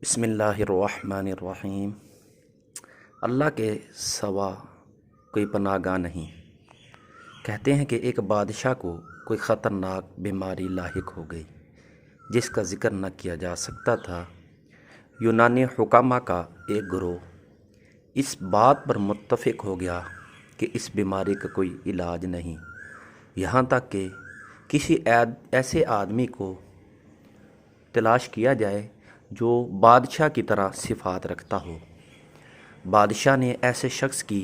بسم اللہ الرحمن الرحیم۔ اللہ کے سوا کوئی پناہ گاہ نہیں۔ کہتے ہیں کہ ایک بادشاہ کو کوئی خطرناک بیماری لاحق ہو گئی جس کا ذکر نہ کیا جا سکتا تھا۔ یونانی حکامہ کا ایک گروہ اس بات پر متفق ہو گیا کہ اس بیماری کا کوئی علاج نہیں، یہاں تک کہ کسی ایسے آدمی کو تلاش کیا جائے جو بادشاہ کی طرح صفات رکھتا ہو۔ بادشاہ نے ایسے شخص کی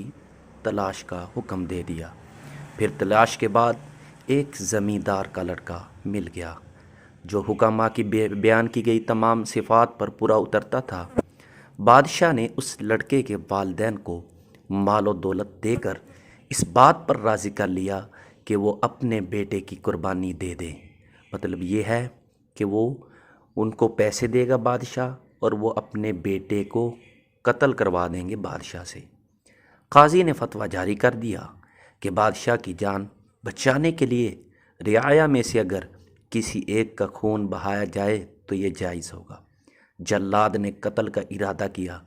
تلاش کا حکم دے دیا۔ پھر تلاش کے بعد ایک زمیندار کا لڑکا مل گیا جو حکامہ کی بیان کی گئی تمام صفات پر پورا اترتا تھا۔ بادشاہ نے اس لڑکے کے والدین کو مال و دولت دے کر اس بات پر راضی کر لیا کہ وہ اپنے بیٹے کی قربانی دے دیں۔ مطلب یہ ہے کہ وہ ان کو پیسے دے گا بادشاہ، اور وہ اپنے بیٹے کو قتل کروا دیں گے بادشاہ سے۔ قاضی نے فتویٰ جاری کر دیا کہ بادشاہ کی جان بچانے کے لیے رعایا میں سے اگر کسی ایک کا خون بہایا جائے تو یہ جائز ہوگا۔ جلاد نے قتل کا ارادہ کیا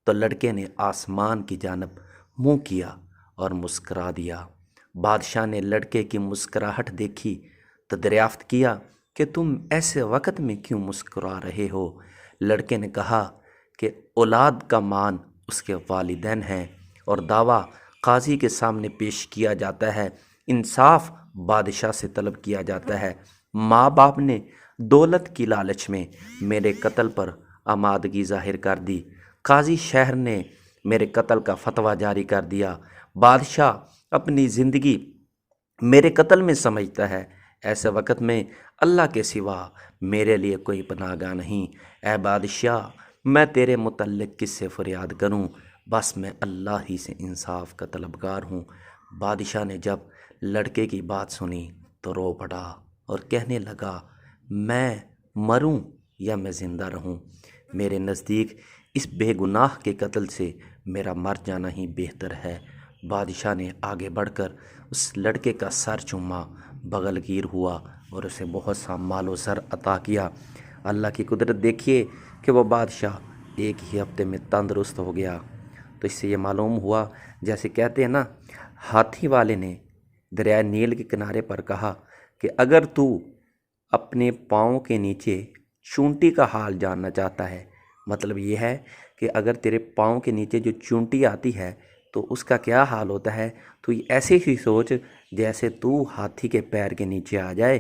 تو لڑکے نے آسمان کی جانب منہ کیا اور مسکرا دیا۔ بادشاہ نے لڑکے کی مسکراہٹ دیکھی تو دریافت کیا کہ تم ایسے وقت میں کیوں مسکرا رہے ہو؟ لڑکے نے کہا کہ اولاد کا مان اس کے والدین ہیں اور دعویٰ قاضی کے سامنے پیش کیا جاتا ہے، انصاف بادشاہ سے طلب کیا جاتا ہے۔ ماں باپ نے دولت کی لالچ میں میرے قتل پر آمادگی ظاہر کر دی۔ قاضی شہر نے میرے قتل کا فتویٰ جاری کر دیا۔ بادشاہ اپنی زندگی میرے قتل میں سمجھتا ہے۔ ایسے وقت میں اللہ کے سوا میرے لیے کوئی پناہ گاہ نہیں۔ اے بادشاہ، میں تیرے متعلق کس سے فریاد کروں؟ بس میں اللہ ہی سے انصاف کا طلبگار ہوں۔ بادشاہ نے جب لڑکے کی بات سنی تو رو پڑا اور کہنے لگا، میں مروں یا میں زندہ رہوں، میرے نزدیک اس بے گناہ کے قتل سے میرا مر جانا ہی بہتر ہے۔ بادشاہ نے آگے بڑھ کر اس لڑکے کا سر چوما، بغل گیر ہوا اور اسے بہت سا مال و زر عطا کیا۔ اللہ کی قدرت دیکھیے کہ وہ بادشاہ ایک ہی ہفتے میں تندرست ہو گیا۔ تو اس سے یہ معلوم ہوا، جیسے کہتے ہیں نا، ہاتھی والے نے دریائے نیل کے کنارے پر کہا کہ اگر تو اپنے پاؤں کے نیچے چونٹی کا حال جاننا چاہتا ہے، مطلب یہ ہے کہ اگر تیرے پاؤں کے نیچے جو چونٹی آتی ہے تو اس کا کیا حال ہوتا ہے، تو ایسے ہی سوچ جیسے تو ہاتھی کے پیر کے نیچے آ جائے۔